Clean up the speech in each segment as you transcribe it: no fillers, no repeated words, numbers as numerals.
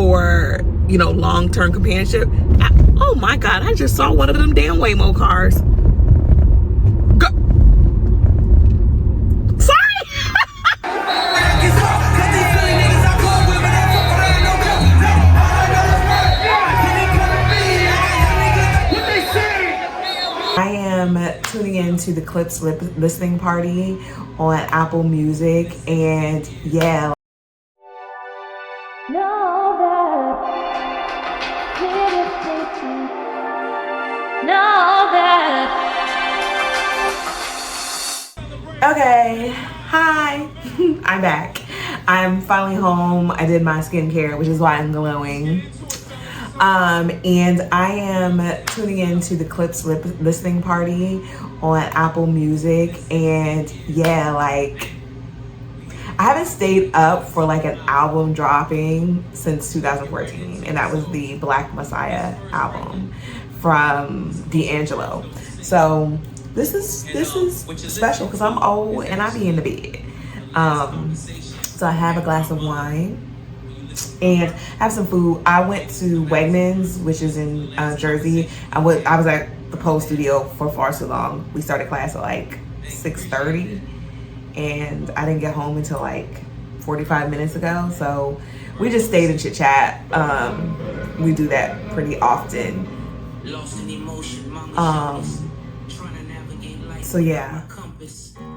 for, long-term companionship. Oh my God, I just saw one of them damn Waymo cars. I am tuning into the Clipse listening party on Apple Music, and yeah. Okay, hi, I'm back. I'm finally home. I did my skincare, which is why I'm glowing. And I am tuning into the Clipse listening party on Apple Music, and yeah, like, I haven't stayed up for like an album dropping since 2014, and that was the Black Messiah album from D'Angelo. So this is special because I'm old and I be in the bed. So I have a glass of wine and have some food. I went to Wegmans, which is in Jersey. I was at the Pole Studio for far too long. We started class at like 6:30, and I didn't get home until like 45 minutes ago. So we just stayed and chit chat. We do that pretty often. So yeah.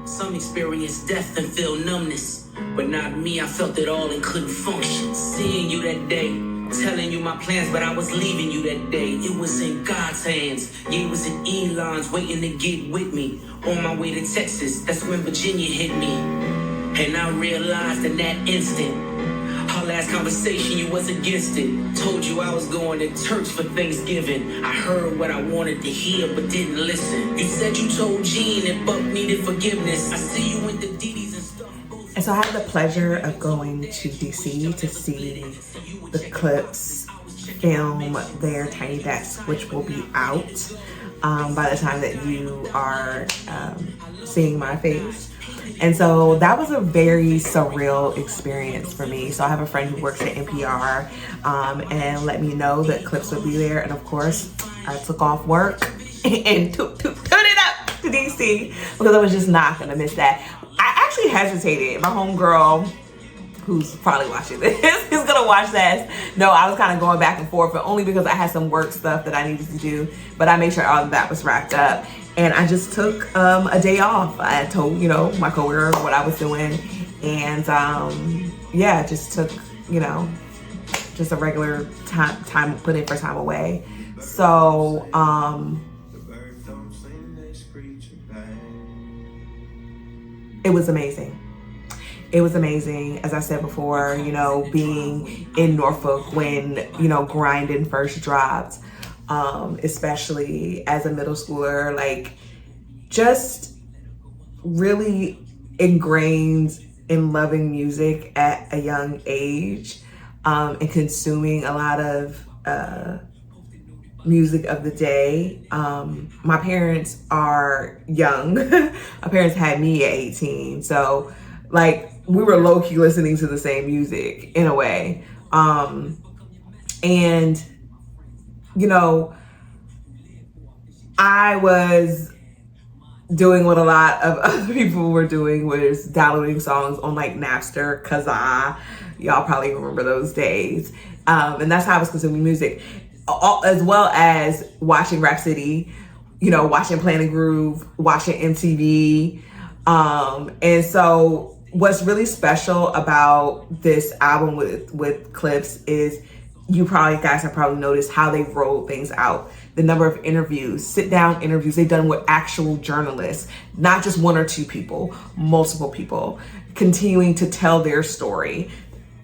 Some experience death and feel numbness, but not me. I felt it all and couldn't function. Seeing you that day, telling you my plans, but I was leaving you that day. It was in God's hands. Yeah, it was in Elon's waiting to get with me. On my way to Texas, that's when Virginia hit me. And I realized in that instant, our last conversation, you was against it. Told you I was going to church for Thanksgiving. I heard what I wanted to hear, but didn't listen. You said you told Gene that Buck needed forgiveness. I see you went to Didi's and stuff. And so I had the pleasure of going to DC to see the Clipse film their Tiny Desk, which will be out by the time that you are seeing my face. And so that was a very surreal experience for me. So I have a friend who works at NPR and let me know that Clipse would be there. And of course, I took off work and took it up to DC because I was just not gonna miss that. I actually hesitated. My homegirl, who's probably watching this, is gonna watch this. No, I was kind of going back and forth, but only because I had some work stuff that I needed to do. But I made sure all of that was wrapped up. And I just took a day off. I told, my coworker what I was doing. And yeah, just took, just a regular time put in for time away. So it was amazing. It was amazing, as I said before, being in Norfolk when, Grinding first dropped. Especially as a middle schooler, like just really ingrained in loving music at a young age, and consuming a lot of music of the day. My parents are young. My parents had me at 18, so like we were low-key listening to the same music in a way. And I was doing what a lot of other people were doing, was downloading songs on like Napster, Kazaa. Y'all probably remember those days. And that's how I was consuming music, as well as watching Rap City, watching Planet Groove, watching MTV. And so what's really special about this album with Clipse is you guys have probably noticed how they rolled things out. The number of interviews, sit-down interviews they've done with actual journalists, not just one or two people, multiple people, continuing to tell their story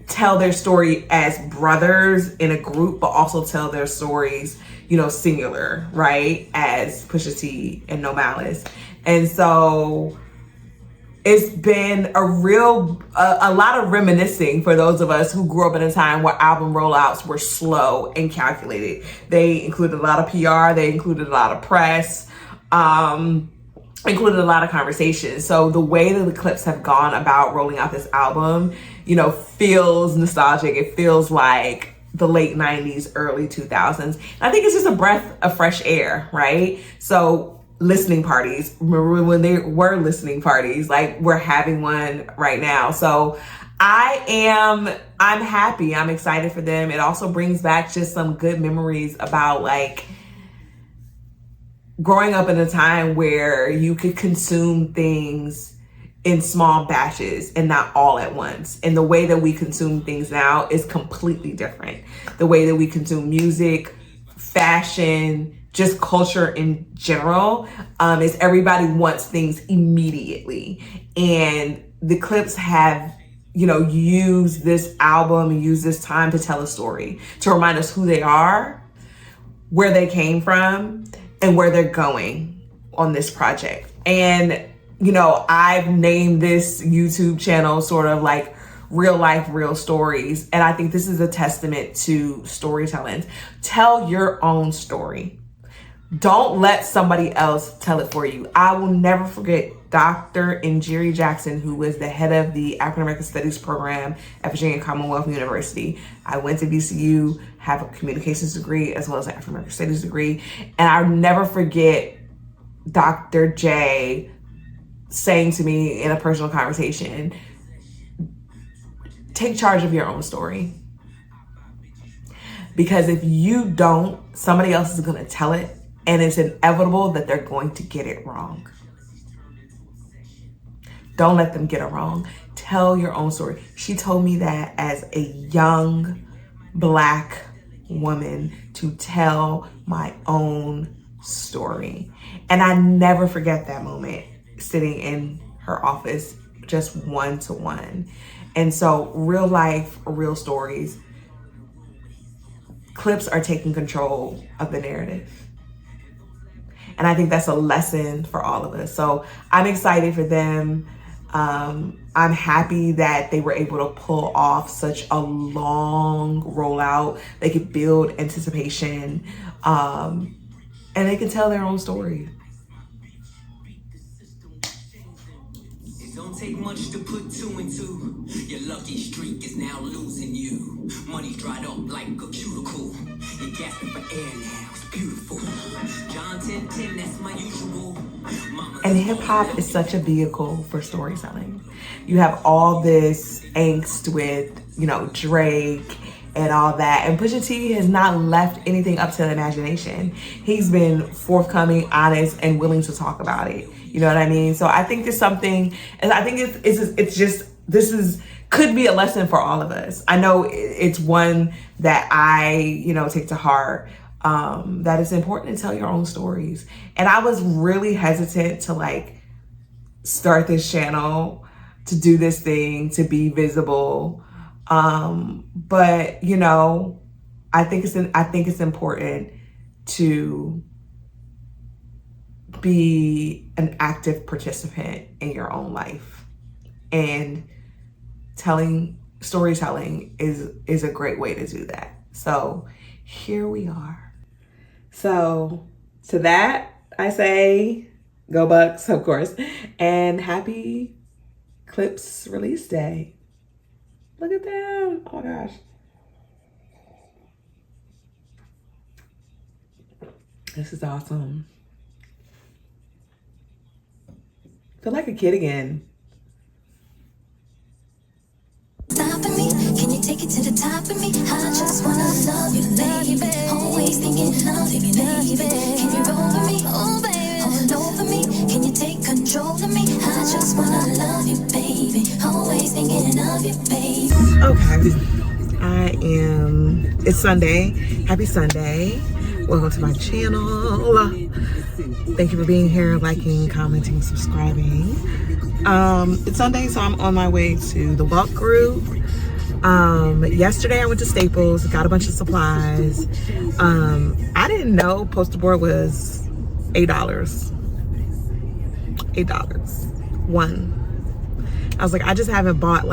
as brothers in a group, but also tell their stories, singular, right? As Pusha T and No Malice. And so it's been a lot of reminiscing for those of us who grew up in a time where album rollouts were slow and calculated. They included a lot of PR, they included a lot of press, included a lot of conversations. So the way that the Clipse have gone about rolling out this album, feels nostalgic. It feels like the late 90s, early 2000s. And I think it's just a breath of fresh air, right? So listening parties, remember when they were listening parties, like we're having one right now. So I'm happy, I'm excited for them. It also brings back just some good memories about like growing up in a time where you could consume things in small batches and not all at once. And the way that we consume things now is completely different. The way that we consume music, fashion, just culture in general, is everybody wants things immediately. And the Clipse have, used this album and used this time to tell a story, to remind us who they are, where they came from, and where they're going on this project. And I've named this YouTube channel sort of like Real Life, Real Stories. And I think this is a testament to storytelling. Tell your own story. Don't let somebody else tell it for you. I will never forget Dr. Njeri Jackson, who was the head of the African American Studies program at Virginia Commonwealth University. I went to VCU, have a communications degree as well as an African American Studies degree. And I'll never forget Dr. J saying to me in a personal conversation, take charge of your own story. Because if you don't, somebody else is going to tell it, and it's inevitable that they're going to get it wrong. Don't let them get it wrong. Tell your own story. She told me that as a young Black woman, to tell my own story. And I never forget that moment, sitting in her office, just one-to-one. And so Real Life, Real Stories, Clipse are taking control of the narrative. And I think that's a lesson for all of us. So I'm excited for them. I'm happy that they were able to pull off such a long rollout. They could build anticipation, and they can tell their own story. It don't take much to put two and two. Your lucky streak is now losing you. Money's dried up like a cuticle. You're gasping for air now. It's beautiful. John 10:10, that's my usual. And hip hop is such a vehicle for storytelling. You have all this angst with, Drake and all that. And Pusha T has not left anything up to the imagination. He's been forthcoming, honest, and willing to talk about it. You know what I mean? So I think it's something, and I think could be a lesson for all of us. I know it's one that I, take to heart. That it's important to tell your own stories. And I was really hesitant to start this channel, to do this thing, to be visible. But I think it's important to be an active participant in your own life. And storytelling is a great way to do that. So here we are. So to that, I say go Bucks, of course, and happy Clipse release day. Look at them. Oh my gosh. This is awesome. I feel like a kid again. Stopping me, can you take it to the top of me? I just wanna love you, baby. Always thinking of you, baby. Can you roll with me? Oh, baby. All over me, can you take control of me? I just wanna love you, baby. Always thinking of you, baby. Okay, it's Sunday. Happy Sunday. Welcome to my channel. Thank you for being here, liking, commenting, subscribing. It's Sunday, so I'm on my way to the walk group. Yesterday I went to Staples, got a bunch of supplies. I didn't know poster board was $8. One. I was like, I just haven't bought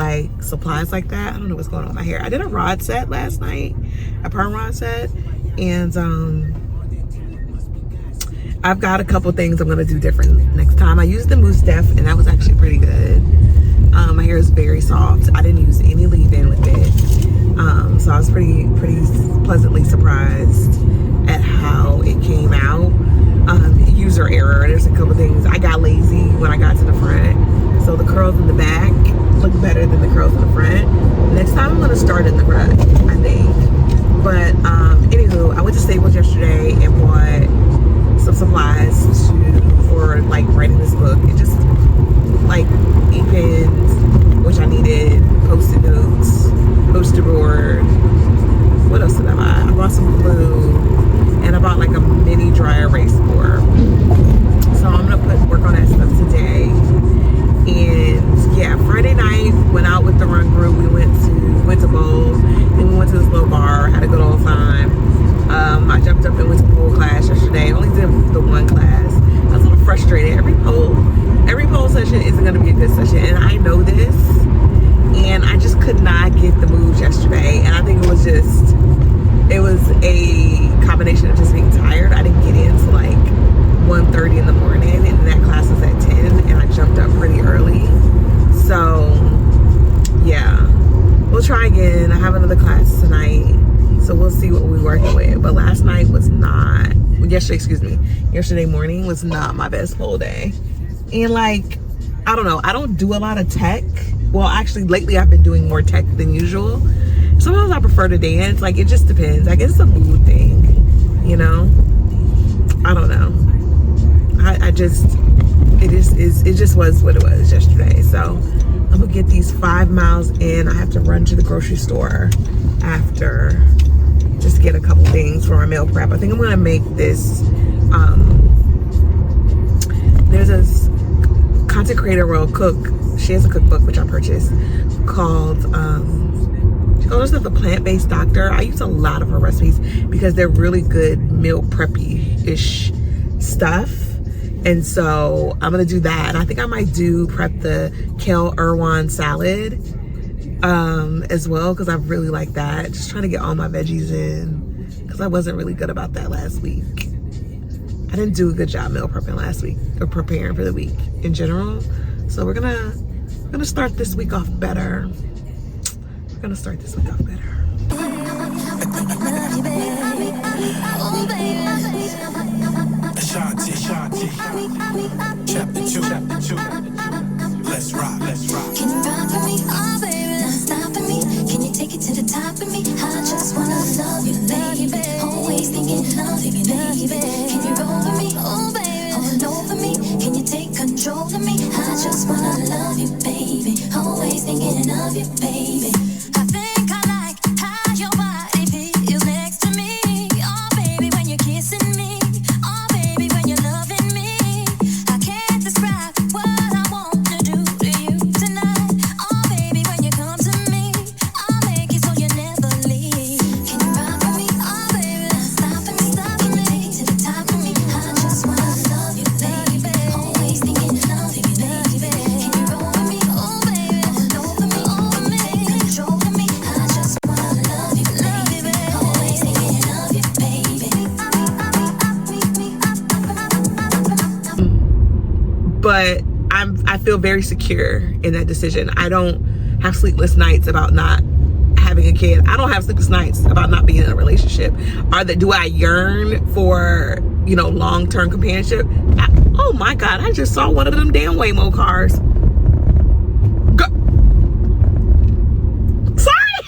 supplies like that. I don't know what's going on with my hair. I did a rod set last night, a perm rod set, and I've got a couple things I'm gonna do different next time. I used the Mousse Def, and that was actually pretty good. My hair is very soft. I didn't use any leave-in with it. So I was pretty pleasantly surprised at how it came out. User error. There's a couple things. I got lazy when I got to the front, so the curls in the back look better than the curls in the front. Next time I'm gonna start in the front, I think. But anywho, I went to Staples yesterday and bought some supplies for like writing this book. It just like ink pens, which I needed, post-it notes, poster board. What else did I buy? I bought some glue, and I bought like a mini dry erase board. So I'm gonna work on that stuff today. And yeah, Friday night went out with the run group. We went to bowls, then we went to this little bar, had a good old time. I jumped up and went to pole class yesterday. I only did the one class. I was a little frustrated. Every pole session isn't gonna be a good session, and I know this. And I just could not get the moves yesterday, and I think it was a combination of just being tired. I didn't get in till like 1:30 in the morning, and that class was at 10, and I jumped up pretty early. So yeah, we'll try again. I have another class tonight, so we'll see what we're working with. But yesterday morning was not my best pole day. And like, I don't know, I don't do a lot of tech. Well, actually lately I've been doing more tech than usual. Sometimes I prefer to dance. Like, it just depends. I guess it's a mood thing, you know? I don't know. It just was what it was yesterday. So I'm gonna get these 5 miles in. I have to run to the grocery store after, just get a couple things for my meal prep. I think I'm gonna make this, there's this content creator will cook. She has a cookbook which I purchased called she calls herself the plant-based doctor. I use a lot of her recipes because they're really good meal preppy-ish stuff. And so I'm gonna do that. And I think I might prep the kale Erewhon salad as well, because I really like that. Just trying to get all my veggies in, because I wasn't really good about that last week. I didn't do a good job meal prepping last week, or preparing for the week in general. So we're gonna start this week off better. We're gonna start this week off better. Chapter 2. Let's rock. Can you ride for me? Oh baby, not stopping me. Can you take it to the top of me? I just wanna love you, baby. Always thinking of you, baby. Can you roll with me? Oh baby, all over me. Can you take control of me? I just wanna love you, baby. Always thinking of you, baby. I think I like how your body feels next to me. Oh baby, when you're kissing me. Oh baby, when you're loving me. I can't describe what I want to do to you tonight. Oh baby, when you come to me, I'll make it so you never leave. Can you ride for me? Oh baby, not stopping me. Can you take it to the top of me? I just wanna love you, baby. Always thinking of you, baby. Can you roll with me? Oh baby, all over me, control of me. I just wanna love you, baby. Always thinking of you, baby. But I feel very secure in that decision. I don't have sleepless nights about not having a kid. I don't have sleepless nights about not being in a relationship. Do I yearn for, long-term companionship? Oh my God, I just saw one of them damn Waymo cars. Sorry.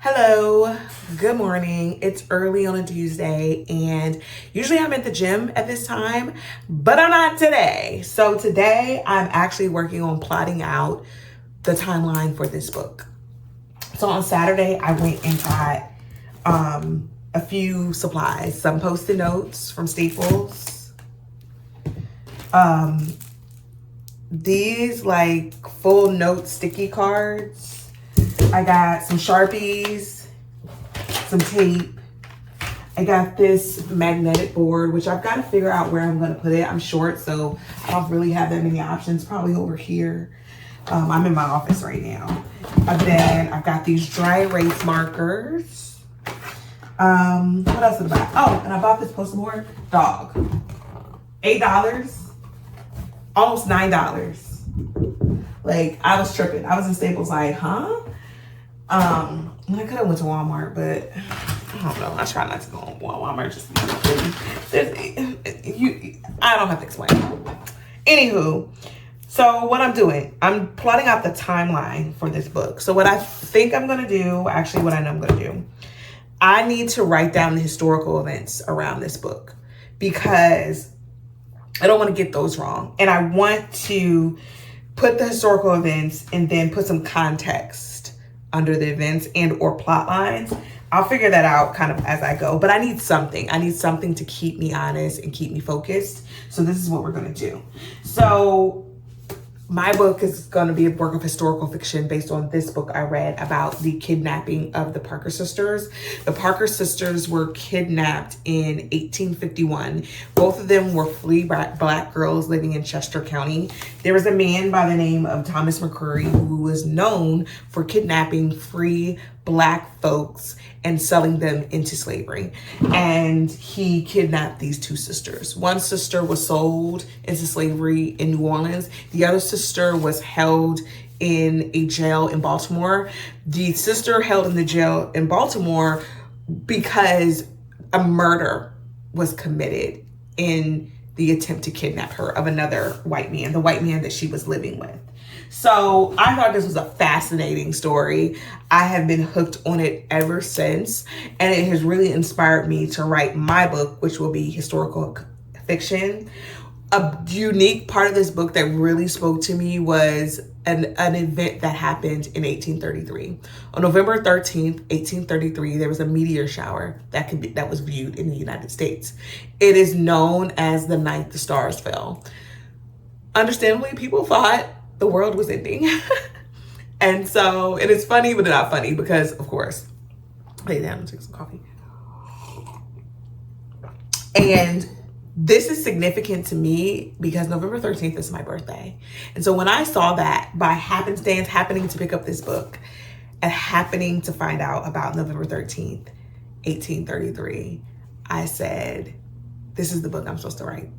Hello, good morning. It's early on a Tuesday, and usually I'm at the gym at this time, but I'm not today. So today I'm actually working on plotting out the timeline for this book. So on Saturday, I went and got a few supplies, some Post-it notes from Staples. These like full note sticky cards. I got some Sharpies, some tape. I got this magnetic board, which I've got to figure out where I'm going to put it. I'm short, so I don't really have that many options. Probably over here. I'm in my office right now. And then I've got these dry erase markers. What else did I buy? Oh, and I bought this poster board. Dog. $8. Almost $9. Like, I was tripping. I was in Staples like, huh? I could have went to Walmart, but I don't know. I try not to go on Walmart. I don't have to explain. Anywho, so what I'm doing, I'm plotting out the timeline for this book. So what I think I'm gonna do, actually what I know I'm gonna do, I need to write down the historical events around this book because I don't want to get those wrong. And I want to put the historical events and then put some context under the events and or plot lines. I'll figure that out kind of as I go, but I need something. I need something to keep me honest and keep me focused. So this is what we're going to do. So my book is going to be a work of historical fiction based on this book I read about the kidnapping of the Parker sisters. The Parker sisters were kidnapped in 1851. Both of them were free black girls living in Chester County. There was a man by the name of Thomas McCurry who was known for kidnapping free black folks and selling them into slavery. And he kidnapped these two sisters. One sister was sold into slavery in New Orleans. The other sister was held in a jail in Baltimore. The sister held in the jail in Baltimore because a murder was committed in the attempt to kidnap her of another white man, the white man that she was living with. So I thought this was a fascinating story. I have been hooked on it ever since, and it has really inspired me to write my book, which will be historical fiction. A unique part of this book that really spoke to me was an event that happened in 1833. On November 13th, 1833, there was a meteor shower that was viewed in the United States. It is known as the night the stars fell. Understandably, people thought the world was ending. And so it is funny, but not funny because, of course, lay down and take some coffee. And this is significant to me because November 13th is my birthday. And so when I saw that by happenstance, happening to pick up this book and happening to find out about November 13th, 1833, I said, this is the book I'm supposed to write.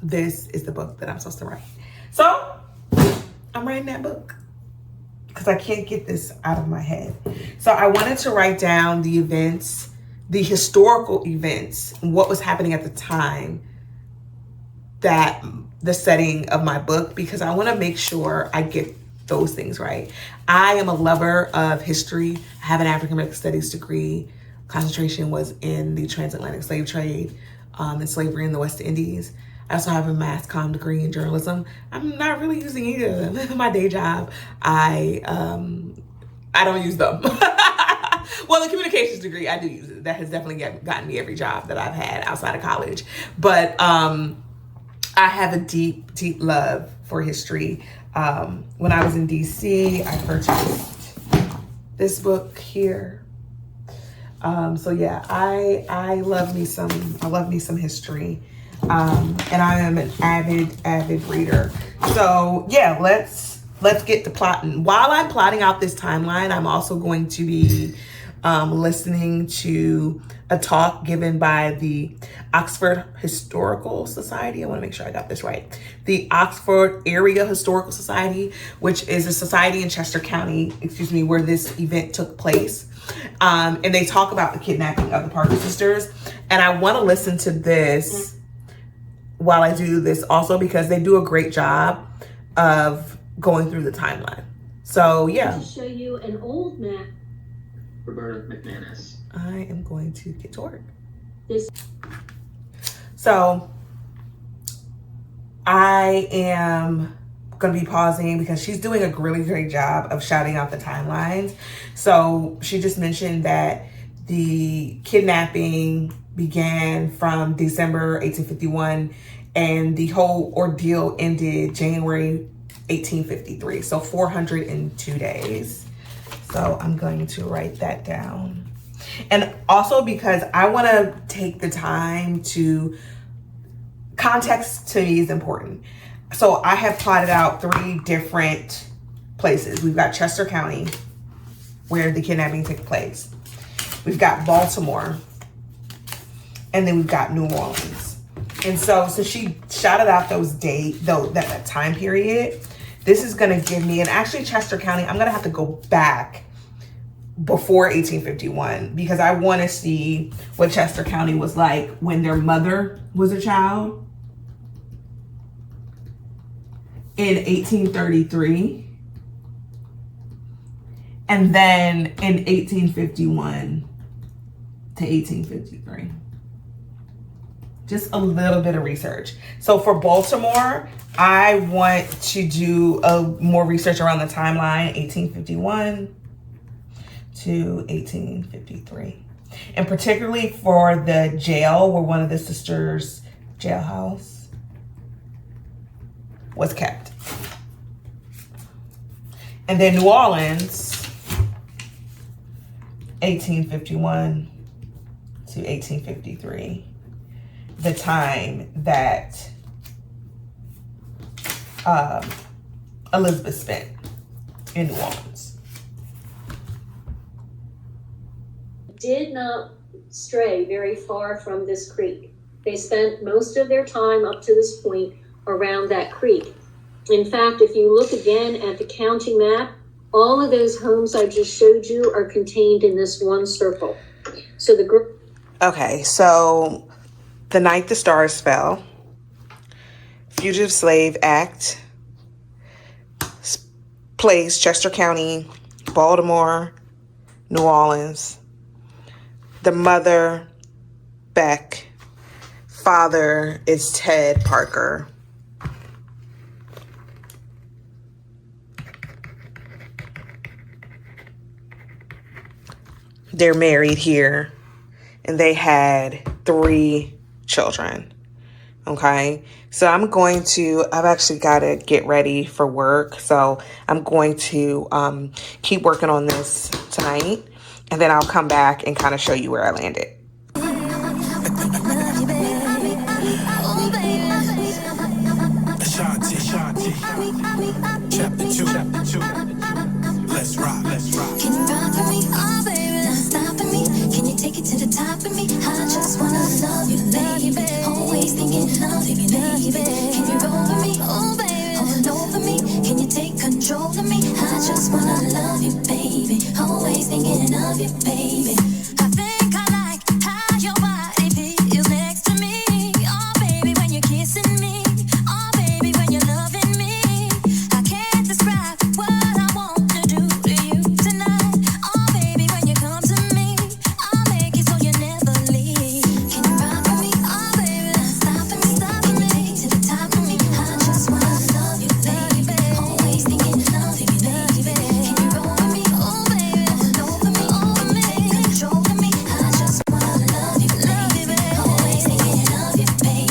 This is the book that I'm supposed to write. So I'm writing that book because I can't get this out of my head. So I wanted to write down the events, the historical events, what was happening at the time, that the setting of my book, because I want to make sure I get those things right. I am a lover of history. I have an African American Studies degree. Concentration was in the transatlantic slave trade and slavery in the West Indies. I also have a mass comm degree in journalism. I'm not really using either of them. My day job, I don't use them. Well, the communications degree, I do use it. That has definitely gotten me every job that I've had outside of college. But I have a deep, deep love for history. When I was in DC, I purchased this book here. So yeah, I love me some history. And I am an avid reader. So yeah, let's get to plotting. While I'm plotting out this timeline, I'm also going to be listening to a talk given by the Oxford Historical Society. I want to make sure I got this right. The Oxford Area Historical Society, which is a society in Chester County, where this event took place. And they talk about the kidnapping of the Parker sisters. And I want to listen to this while I do this also because they do a great job of going through the timeline. So yeah. To show you an old map. Roberta McManus. I am going to get to work. This. So I am going to be pausing because she's doing a really great job of shouting out the timelines. So she just mentioned that the kidnapping began from December 1851 and the whole ordeal ended January 1853. So 402 days. So I'm going to write that down. And also because I want to take the time to, context to me is important. So I have plotted out 3 different places. We've got Chester County, where the kidnapping took place. We've got Baltimore, and then we've got New Orleans. And so she shouted out those dates, that time period. This is going to give me, and actually Chester County, I'm going to have to go back before 1851 because I want to see what Chester County was like when their mother was a child in 1833 and then in 1851 to 1853. Just a little bit of research. So for Baltimore, I want to do more research around the timeline, 1851 to 1853. And particularly for the jail where one of the sisters' jailhouse was kept. And then New Orleans, 1851 to 1853. The time that Elizabeth spent in New Orleans. Did not stray very far from this creek. They spent most of their time up to this point around that creek. In fact, if you look again at the county map, all of those homes I just showed you are contained in this one circle. So Okay, so the night the stars fell, Fugitive Slave Act, place Chester County, Baltimore, New Orleans. The mother, Beck. Father is Ted Parker. They're married here, and they had 3 children. Okay, so I've actually got to get ready for work. So I'm going to keep working on this tonight, and then I'll come back and kind of show you where I landed. Chapter 2. Let's rock. Can you rock with me? Oh, baby, not stopping me. Can you take it to the top of me? I just wanna love you, baby. Always thinking of you, baby. Can you roll with me? Oh, baby, all over me. Can you take control of me? I just wanna love you, baby. Always thinking of you, baby. I think I like how your body feels next to me. Oh, baby, when you're kissing me. Oh, baby, when you're loving me. I can't describe what I want to do to you tonight. Oh, baby, when you come to me, I'll make it so you never leave. Can you rock with me? Oh, baby, not stopping me. Can you take it to the top of me? I just wanna love you, baby. Always thinking of you, baby. Can you roll with me? Oh, baby, all over me, take control of me. I just wanna love you, baby. Always thinking of you, baby.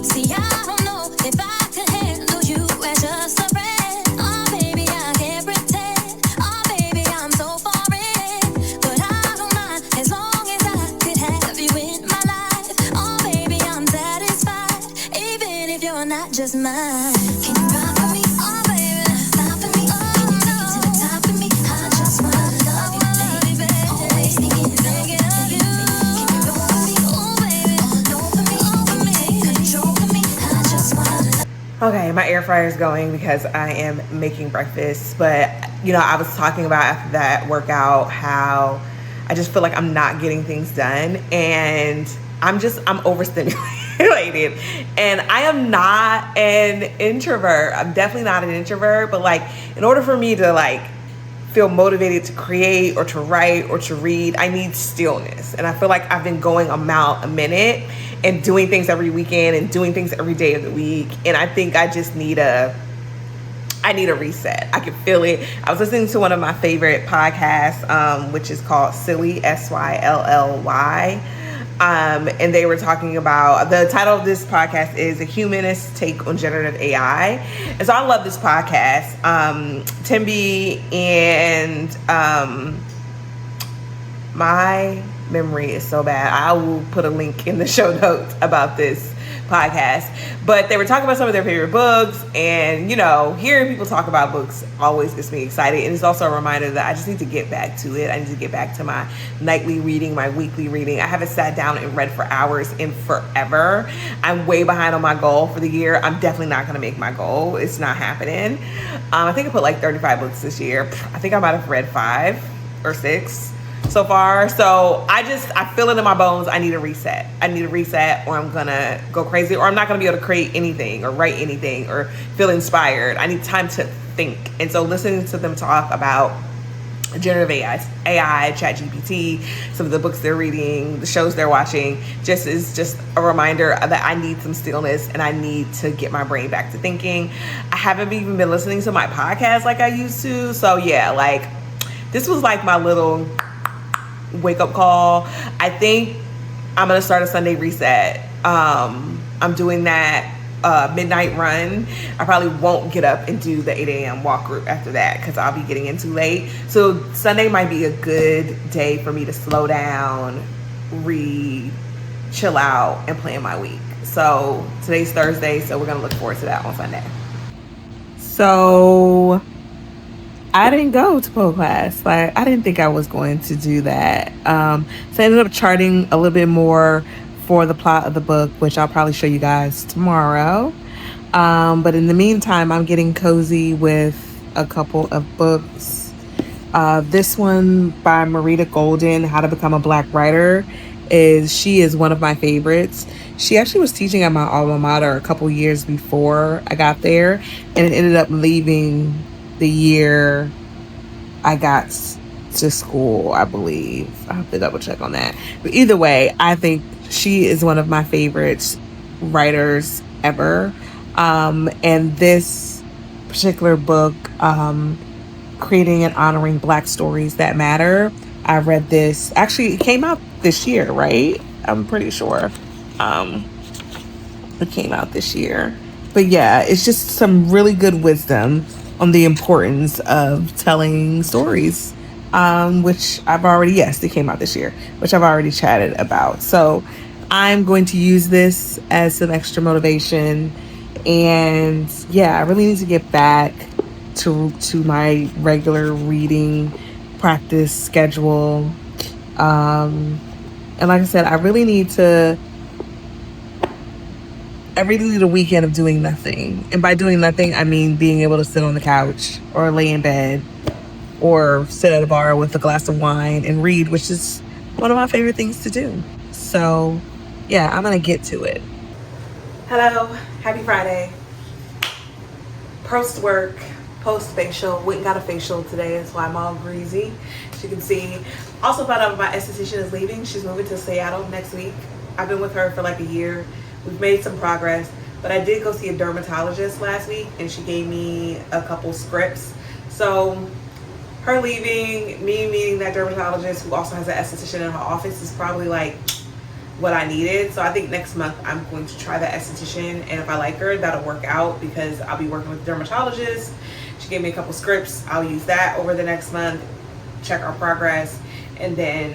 See, I don't know if I could handle you as just a friend. Oh, baby, I can't pretend. Oh, baby, I'm so foreign. But I don't mind as long as I could have you in my life. Oh, baby, I'm satisfied, even if you're not just mine. Can you rock with me? Oh, baby, not stopping me. Can you take it to the top of me? I just wanna love you, baby. Always thinking of you. Can you roll with me? Oh, baby, all over me. Can you take control of me? I just wanna love. Okay, my air fryer is going because I am making breakfast. But, I was talking about after that workout how I just feel like I'm not getting things done. And I'm overstimulated. And I am not an introvert. I'm definitely not an introvert. But, in order for me to, feel motivated to create or to write or to read, I need stillness. And I feel like I've been going a minute and doing things every weekend and doing things every day of the week. And I think I just need a reset. I can feel it. I was listening to one of my favorite podcasts, which is called Silly, SYLLY. And they were talking about, the title of this podcast is A Humanist Take on Generative AI. And so I love this podcast. Timby and my memory is so bad. I will put a link in the show notes about this podcast, but they were talking about some of their favorite books, and you know, hearing people talk about books always gets me excited, and it's also a reminder that I just need to get back to it. I need to get back to my nightly reading, my weekly reading. I haven't sat down and read for hours in forever. I'm way behind on my goal for the year. I'm definitely not going to make my goal. It's not happening. I think I put like 35 books this year. I think I might have read 5 or 6 so far. So I feel it in my bones. I need a reset. Or I'm gonna go crazy, or I'm not gonna be able to create anything or write anything or feel inspired. I need time to think. And so listening to them talk about generative AI, ChatGPT, some of the books they're reading, the shows they're watching, is just a reminder that I need some stillness and I need to get my brain back to thinking. I haven't even been listening to my podcast like I used to. So yeah, like this was like my little wake up call. I think I'm gonna start a Sunday reset. I'm doing that midnight run. I probably won't get up and do the 8 a.m. walk group after that because I'll be getting in too late. So Sunday might be a good day for me to slow down, read, chill out, and plan my week. So today's Thursday, so we're gonna look forward to that on Sunday. So I didn't go to pole class. Like, I didn't think I was going to do that. So I ended up charting a little bit more for the plot of the book, which I'll probably show you guys tomorrow. But in the meantime, I'm getting cozy with a couple of books. This one by Marita Golden, How to Become a Black Writer, she is one of my favorites. She actually was teaching at my alma mater a couple years before I got there, and it ended up leaving the year I got to school, I believe. I have to double check on that. But either way, I think she is one of my favorite writers ever. And this particular book, Creating and Honoring Black Stories That Matter, I read this. Actually, it came out this year, right? I'm pretty sure. It came out this year. But yeah, it's just some really good wisdom on the importance of telling stories, which I've already, yes, it came out this year, which I've already chatted about. So I'm going to use this as some extra motivation. And yeah, I really need to get back to my regular reading practice schedule. And like I said, I really need a weekend of doing nothing. And by doing nothing, I mean being able to sit on the couch or lay in bed or sit at a bar with a glass of wine and read, which is one of my favorite things to do. So yeah, I'm gonna get to it. Hello, happy Friday. Post work, post facial. Went and got a facial today, that's why I'm all greasy, as you can see. Also found out my esthetician is leaving. She's moving to Seattle next week. I've been with her for like a year. We've made some progress, but I did go see a dermatologist last week and she gave me a couple scripts. So her leaving, me meeting that dermatologist who also has an esthetician in her office is probably like what I needed. So I think next month I'm going to try that esthetician, and if I like her, that'll work out because I'll be working with a dermatologist. She gave me a couple scripts. I'll use that over the next month, check our progress, and then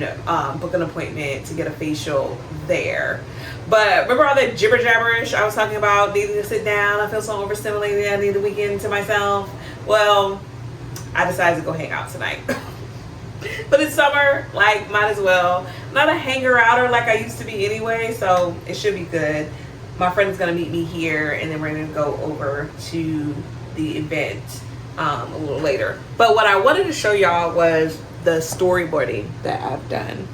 book an appointment to get a facial there. But remember all that jibber jabberish I was talking about, needing to sit down? I feel so overstimulated. I need the weekend to myself. Well, I decided to go hang out tonight. But it's summer, like, might as well. I'm not a hanger-outer like I used to be anyway, so it should be good. My friend is going to meet me here, and then we're going to go over to the event a little later. But what I wanted to show y'all was the storyboarding that I've done.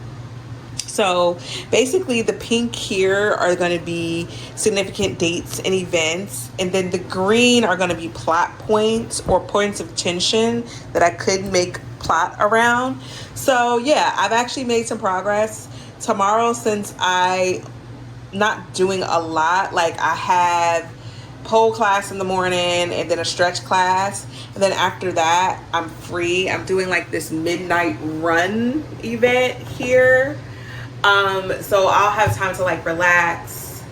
So basically the pink here are going to be significant dates and events, and then the green are going to be plot points or points of tension that I could make plot around. So yeah, I've actually made some progress. Tomorrow, since I not doing a lot, like I have pole class in the morning and then a stretch class, and then after that I'm free. I'm doing like this midnight run event here. So I'll have time to like relax,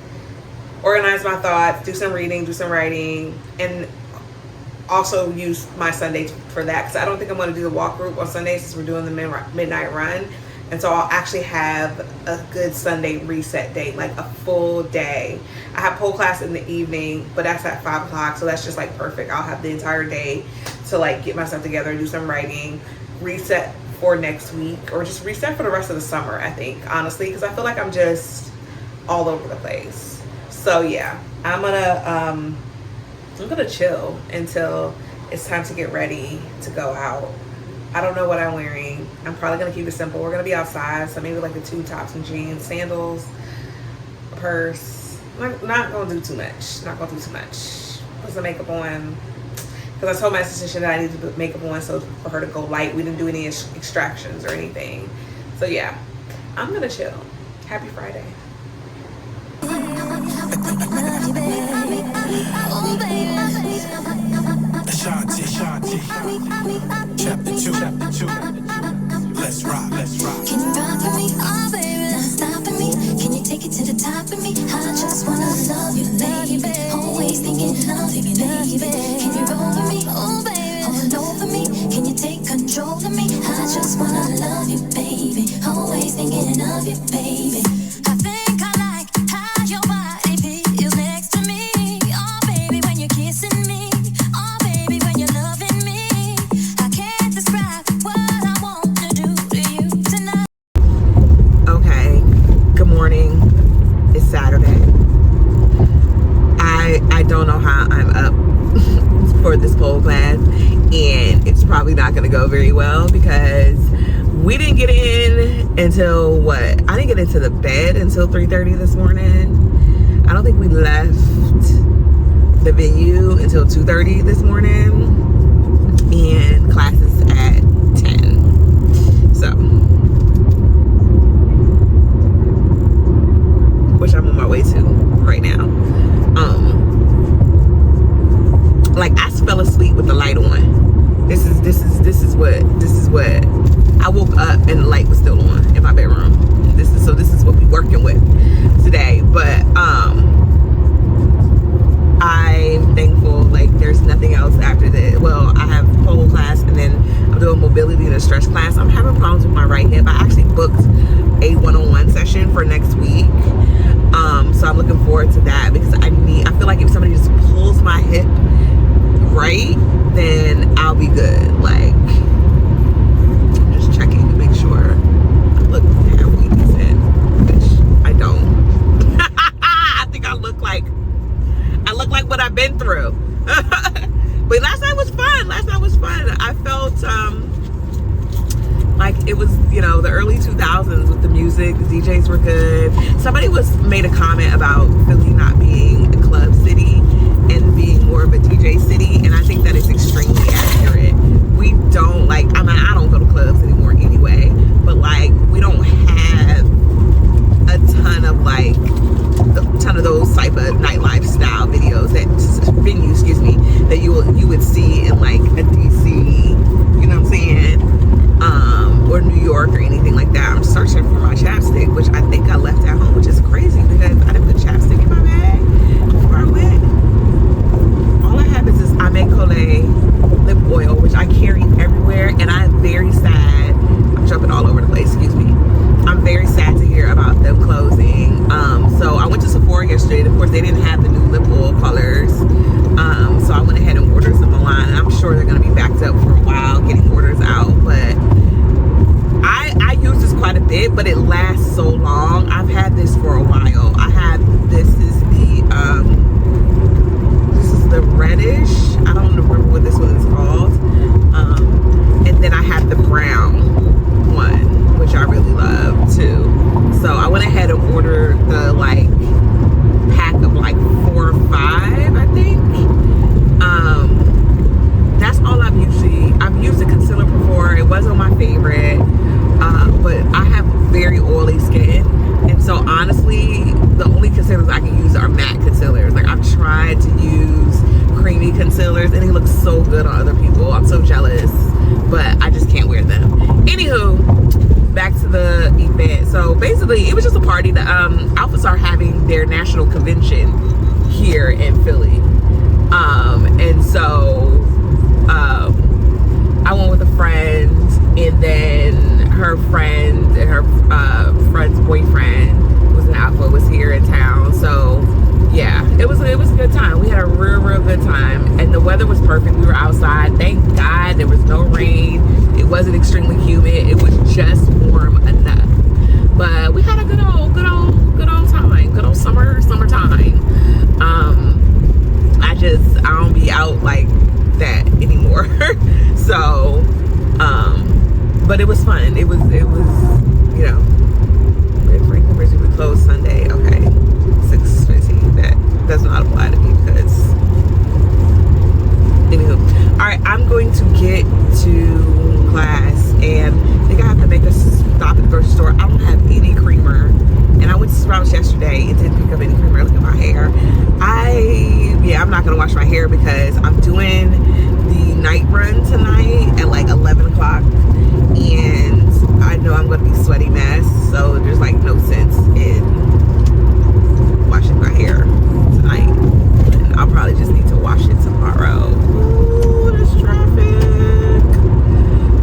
organize my thoughts, do some reading, do some writing, and also use my Sunday for that, because I don't think I'm going to do the walk group on Sunday since we're doing the midnight run. And so I'll actually have a good Sunday reset day, like a full day. I have pole class in the evening, but that's at 5 o'clock, so that's just like perfect. I'll have the entire day to like get myself together, do some writing, reset for next week, or just reset for the rest of the summer, I think, honestly, because I feel like I'm just all over the place. So yeah, I'm gonna chill until it's time to get ready to go out. I don't know what I'm wearing. I'm probably gonna keep it simple. We're gonna be outside, so maybe like the 2 tops and jeans, sandals, a purse. Not gonna do too much. Put some makeup on, because I told my esthetician that I need to put makeup on so for her to go light. We didn't do any extractions or anything. So yeah, I'm gonna chill. Happy Friday. Shanti. Chapter 2. Let's rock. Can you rock with me? Oh, baby, not stopping me. Can you take it to the top of me? I just wanna love you, baby. Always thinking of you, baby. Can you roll with me? Oh, baby, all over me. Can you take control of me? I just wanna love you, baby. Always thinking of you, baby. I think I like how your body feels next to me. Oh, baby, when you're kissing me. Oh, baby, when you're loving me. I can't describe what I want to do to you tonight. Okay, good morning. It's Saturday. I don't know how I'm up for this pole class, and it's probably not gonna go very well because we didn't get in until what? I didn't get into the bed until 3:30 this morning. I don't think we left the venue until 2:30 this morning, and class is at 10. So, which I'm on my way to right now. Like I fell asleep with the light on. This is what I woke up and the light was still on in my bedroom. This is what we're working with today. But I'm thankful, like there's nothing else after that. Well, I have pole class and then I'm doing mobility and a stretch class. I'm having problems with my right hip. I actually booked a one-on-one session for next week. So I'm looking forward to that because I feel like if somebody just pulls my hip right, then I'll be good. Like, I'm just checking to make sure I look halfway decent, which I don't. I think I look like what I've been through. But last night was fun. I felt like it was, the early 2000s with the music. The DJs were good. Somebody made a comment about Philly not being a club city and being more of a DJ city, and I think that is extremely accurate. We don't I don't go to clubs anymore anyway, but we don't have a ton of those type of nightlife style venues that you would see in a DC, you know what I'm saying, or New York or anything like that. I'm searching for my chapstick, which I think I left at home, which is crazy because I didn't put chapstick in my bag before I went. All I have is this Amecole lip oil, which I carry everywhere, and I'm very sad. I'm jumping all over the place, excuse me. I'm very sad to hear about them closing. So I went to Sephora yesterday, and of course they didn't have the new lip oil colors. So I went ahead and ordered some online, and I'm sure they're gonna be backed up for a while getting orders out, but I use this quite a bit, but it lasts so long. I've had this for a while. This is the reddish. I don't remember what this one is called. And then I have the brown one, which I really love too. So I went ahead and ordered the pack of 4 or 5, I think. That's all I've used a concealer before. It wasn't my favorite, but I have very oily skin, and so honestly the only concealers I can use are matte concealers. I've tried to use creamy concealers and they look so good on other people. I'm so jealous, but I just can't wear them. Anywho, back to the event. So basically it was just a party. The Alphas are having their national convention here in Philly, and so I went with a friend, and then her friend and her perfect. We were outside. Thank God there was no rain. It wasn't extremely humid. It was just warm enough. But we had a good old time. Good old summertime. I don't be out like that anymore. So, but it was fun. It was, you know, we closed Sunday. Okay, 6:15. That does not apply to me because, anywho. All right, I'm going to get to class, and I think I have to make a stop at the grocery store. I don't have any creamer, and I went to Sprouts yesterday and didn't pick up any creamer. Look at my hair. I'm not gonna wash my hair because I'm doing the night run tonight at like 11 o'clock, and I know I'm gonna be sweaty mess, so there's like no sense in washing my hair tonight. And I'll probably just need to wash it tomorrow. Ooh, this traffic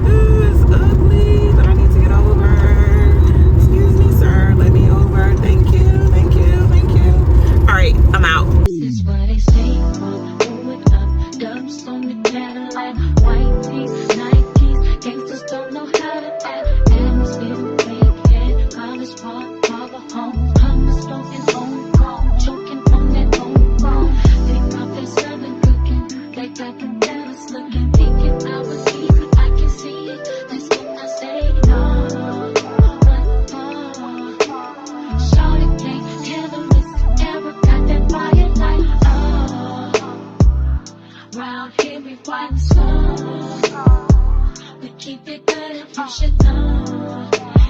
is ugly, but I need to get over. Excuse me, sir, let me over. Thank you. All right, I'm out. This is what they say, pull it up, dubs on the Cadillac, white tees, Nikes, gangsters don't know how to act, atmosphere, big head, college park, harbor home, hummus smoking on chrome, choking on that home phone, they pop their southern cooking, they got them Dallas looking, thinking I was easy, I can see it, that's when I say no, Shawty can't handle this, ever got that fire like, round here we fighting slow. We keep it good, you should know.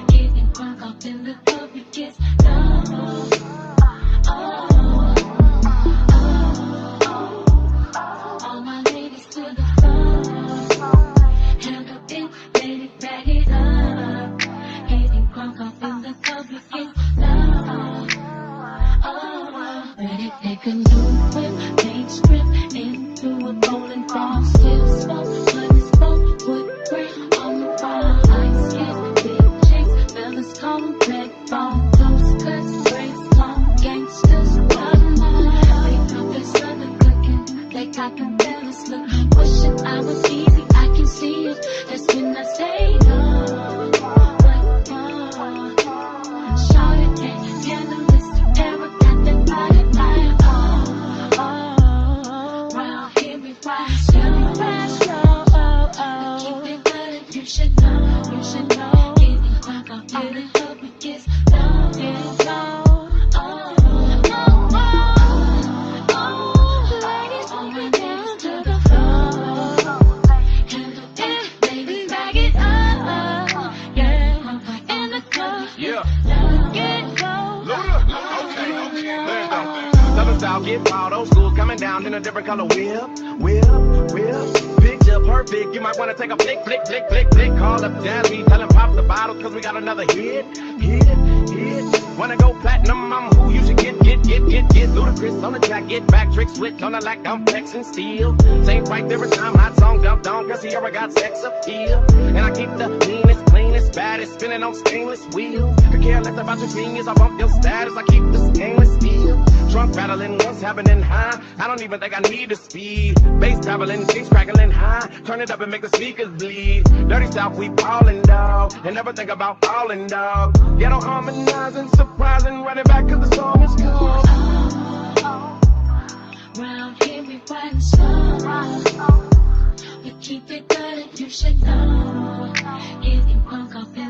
Getting drunk up in the club, we get low. All my ladies to the floor. Handle it, baby, bag it up. Getting drunk up in the club, we get low. But if they can do it, main strip into a bowling ball, still smoke, but it's smoke, wood grain on the wall, ice skate, big chicks, fellas call them red bone, close cuts, braids long, gangsters, bottom line, they got their southern cooking, they got them fellas looking, pushing, I was easy, I can see it, that's when I say no, but Shawty can't handle this, ever got that body like, round here we ride slow, keep it good, you should know, getting drunk off in the club, we get low, ladies, all my ladies to the floor, handle it, baby, bag it up, yeah, in the club, get low, Southern style, get wild, old school coming down in a different color whip. Picture perfect, you might wanna take a flick. Call up Daddy, tell him pop the bottles, cause we got another hit. Wanna go platinum, I'm who you should get. Ludacris on the track, get back, trick switch on the like I'm flexing steel. Same right there, time hot song dumped on, cause he already got sex appeal. And I keep the meanest, cleanest, baddest, spinning on stainless wheels. Could care less about your genius, I bump your status, I keep the stainless steel. Trunk rattling, what's happening high? I don't even think I need the speed. Bass traveling, cheeks crackling high. Turn it up and make the speakers bleed. Dirty South, we ballin', dog. And never think about falling, dog. Ghetto harmonizing, surprising, running back cause the song is called. round here we riding slow, we keep it good, you should know, getting drunk off in